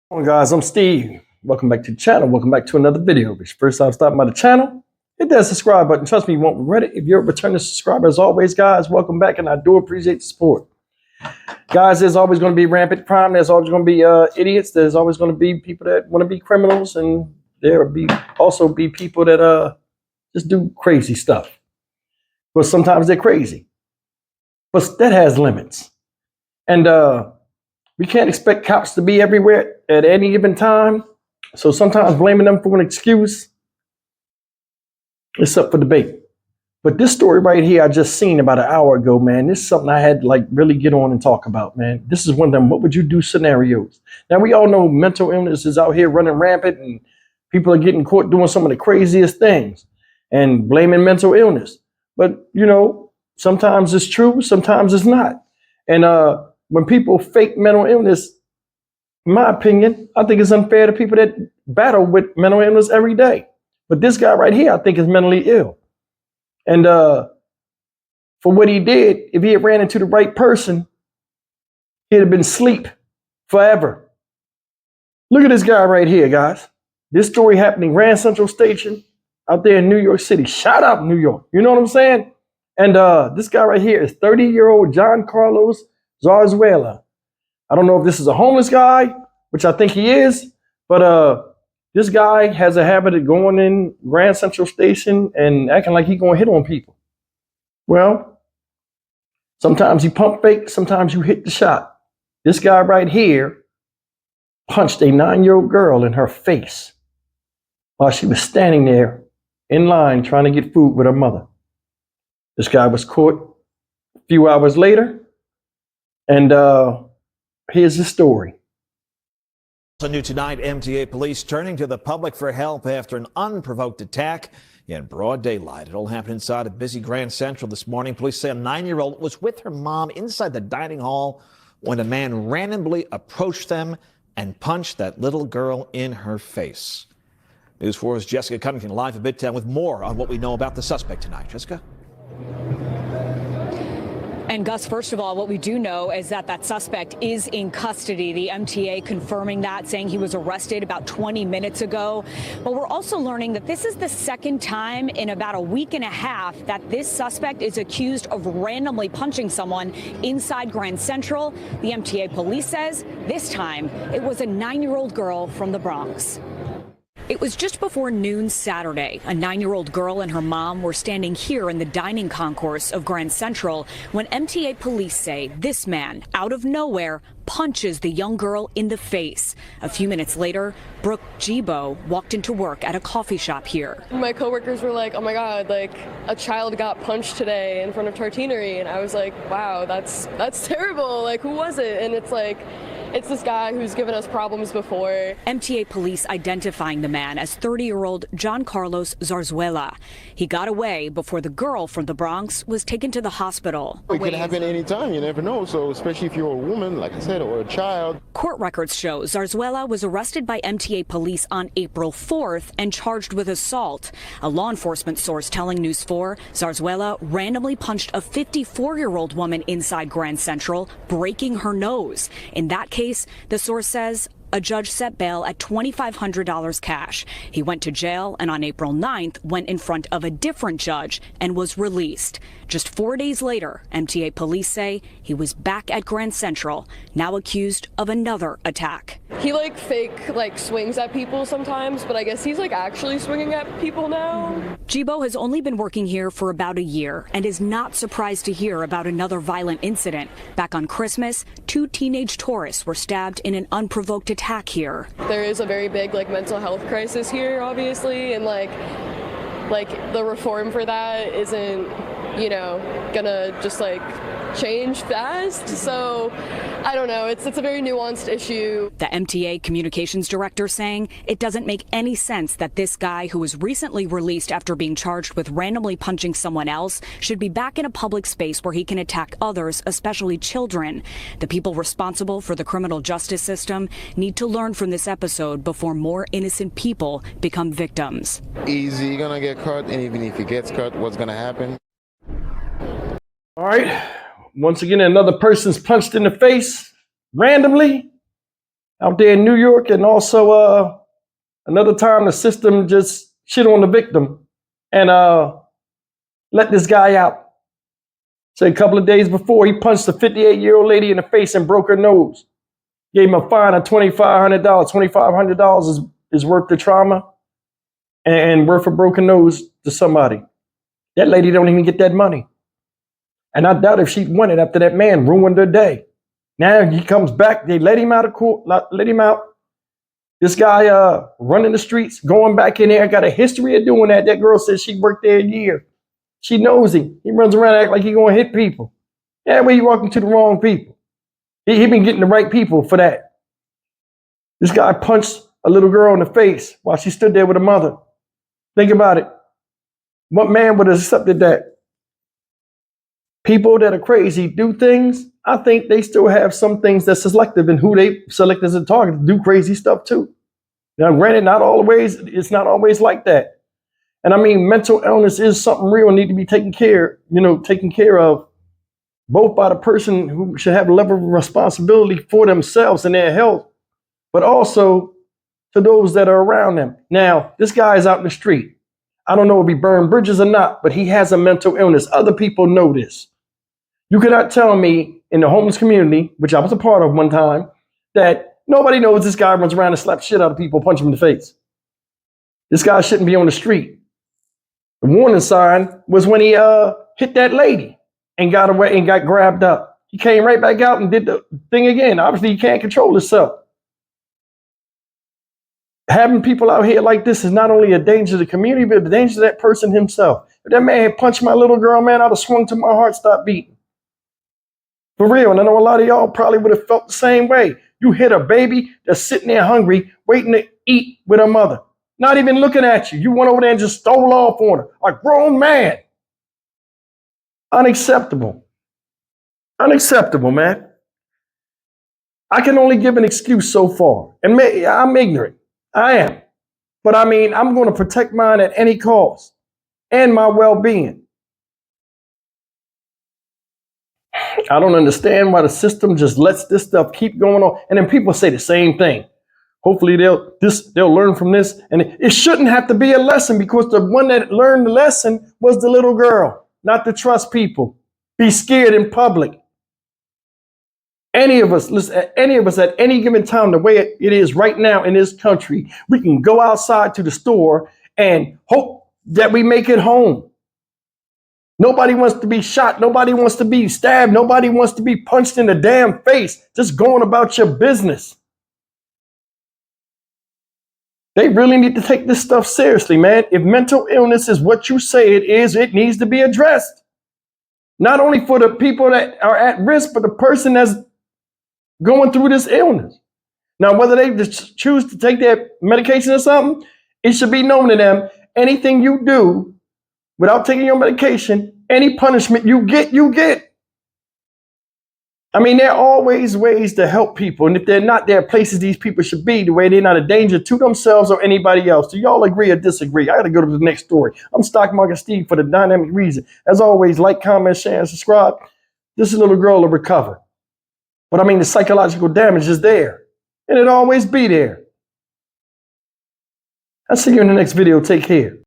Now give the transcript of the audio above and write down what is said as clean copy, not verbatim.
Hello guys, I'm Steve. Welcome back to the channel. Welcome back to another video. If it's your first time stopping by the channel, hit that subscribe button. Trust me, you won't regret it. If you're a returning subscriber, as always, guys, welcome back, and I do appreciate the support. Guys, there's always going to be rampant crime. There's always going to be idiots. There's always going to be people that want to be criminals, and there will also be people that just do crazy stuff. But sometimes they're crazy. But that has limits. And we can't expect cops to be everywhere at any given time. So sometimes blaming them for an excuse is up for debate. But this story right here, I just seen about an hour ago, man. This is something I had to really get on and talk about, man. This is one of them what would you do scenarios. Now, we all know mental illness is out here running rampant, and people are getting caught doing some of the craziest things and blaming mental illness. But, sometimes it's true, sometimes it's not. And when people fake mental illness, in my opinion, I think it's unfair to people that battle with mental illness every day. But this guy right here, I think, is mentally ill. And for what he did, if he had ran into the right person, he'd have been asleep forever. Look at this guy right here, guys. This story happened in Grand Central Station out there in New York City. Shout out New York. You know what I'm saying? And this guy right here is 30-year-old John Carlos Zarzuela. I don't know if this is a homeless guy, which I think he is, but this guy has a habit of going in Grand Central Station and acting like he's going to hit on people. Well, sometimes you pump fake, sometimes you hit the shot. This guy right here punched a 9-year-old girl in her face while she was standing there in line trying to get food with her mother. This guy was caught a few hours later. And here's the story. Also new tonight, MTA police turning to the public for help after an unprovoked attack in broad daylight. It all happened inside a busy Grand Central this morning. Police say a 9-year-old was with her mom inside the dining hall when a man randomly approached them and punched that little girl in her face. News 4's Jessica Cunningham live at Midtown with more on what we know about the suspect tonight. Jessica? And Gus, first of all, what we do know is that suspect is in custody. The MTA confirming that, saying he was arrested about 20 minutes ago. But we're also learning that this is the second time in about a week and a half that this suspect is accused of randomly punching someone inside Grand Central. The MTA police says this time it was a 9-year-old girl from the Bronx. It was just before noon Saturday. A 9-year-old girl and her mom were standing here in the dining concourse of Grand Central when MTA police say this man, out of nowhere, punches the young girl in the face. A few minutes later, Brooke Jibo walked into work at a coffee shop here. My coworkers were like, oh my God, like a child got punched today in front of Tartinery. And I was like, wow, that's terrible. Like, who was it? And it's like, it's this guy who's given us problems before. MTA police identifying the man as 30-year-old John Carlos Zarzuela. He got away before the girl from the Bronx was taken to the hospital. It could happen anytime, you never know. So especially if you're a woman, like I said, or a child. Court records show Zarzuela was arrested by MTA police on April 4th and charged with assault. A law enforcement source telling News 4 Zarzuela randomly punched a 54-year-old woman inside Grand Central, breaking her nose. In that case, the source says a judge set bail at $2,500 cash. He went to jail and on April 9th went in front of a different judge and was released. Just 4 days later, MTA police say he was back at Grand Central, now accused of another attack. He fake swings at people sometimes, but I guess he's actually swinging at people now. Jibo has only been working here for about a year and is not surprised to hear about another violent incident. Back on Christmas, 2 teenage tourists were stabbed in an unprovoked attack here. There is a very big mental health crisis here, obviously, and the reform for that isn't gonna just change fast. So I don't know, it's a very nuanced issue. The MTA communications director saying it doesn't make any sense that this guy who was recently released after being charged with randomly punching someone else should be back in a public space where he can attack others, especially children. The people responsible for the criminal justice system need to learn from this episode before more innocent people become victims. Easy gonna get caught, and even if he gets caught, what's gonna happen? All right. Once again, another person's punched in the face randomly. out there in New York, and also another time the system just shit on the victim and let this guy out. So a couple of days before, he punched a 58-year-old lady in the face and broke her nose. Gave him a fine of $2,500. $2,500 is worth the trauma and worth a broken nose to somebody. That lady don't even get that money. And I doubt if she won it after that man ruined her day. Now he comes back, they let him out of court, let him out. This guy running the streets, going back in there, got a history of doing that. That girl says she worked there a year. She knows him. He runs around act like he gonna hit people. Yeah, well, he walking to the wrong people. He been getting the right people for that. This guy punched a little girl in the face while she stood there with her mother. Think about it. What man would have accepted that? People that are crazy do things. I think they still have some things that's selective in who they select as a target to do crazy stuff too. Now, granted, it's not always like that. And I mean, mental illness is something real, need to be taken care of, both by the person who should have a level of responsibility for themselves and their health, but also to those that are around them. Now, this guy is out in the street. I don't know if he burned bridges or not, but he has a mental illness. Other people know this. You cannot tell me in the homeless community, which I was a part of one time, that nobody knows this guy runs around and slaps shit out of people, punch him in the face. This guy shouldn't be on the street. The warning sign was when he hit that lady and got away and got grabbed up. He came right back out and did the thing again. Obviously, he can't control himself. Having people out here like this is not only a danger to the community, but a danger to that person himself. If that man had punched my little girl, man, I'd have swung till my heart stopped beating. For real, and I know a lot of y'all probably would have felt the same way. You hit a baby that's sitting there hungry, waiting to eat with her mother. Not even looking at you. You went over there and just stole off on her. A grown man. Unacceptable. Unacceptable, man. I can only give an excuse so far. And I'm ignorant. I am. But I mean, I'm going to protect mine at any cost and my well-being. I don't understand why the system just lets this stuff keep going on. And then people say the same thing. Hopefully they'll learn from this. And it shouldn't have to be a lesson, because the one that learned the lesson was the little girl, not to trust people. Be scared in public. Any of us at any given time, the way it is right now in this country, we can go outside to the store and hope that we make it home. Nobody wants to be shot. Nobody wants to be stabbed. Nobody wants to be punched in the damn face. Just going about your business. They really need to take this stuff seriously, man. If mental illness is what you say it is, it needs to be addressed. Not only for the people that are at risk, but the person that's going through this illness. Now, whether they just choose to take their medication or something, it should be known to them, anything you do without taking your medication, any punishment you get, you get. I mean, there are always ways to help people. And if they're not, there are places these people should be, the way they're not a danger to themselves or anybody else. Do y'all agree or disagree? I got to go to the next story. I'm Stock Market Steve for the Dynamic Reason. As always, like, comment, share, and subscribe. This little girl will recover. But I mean, the psychological damage is there. And it'll always be there. I'll see you in the next video. Take care.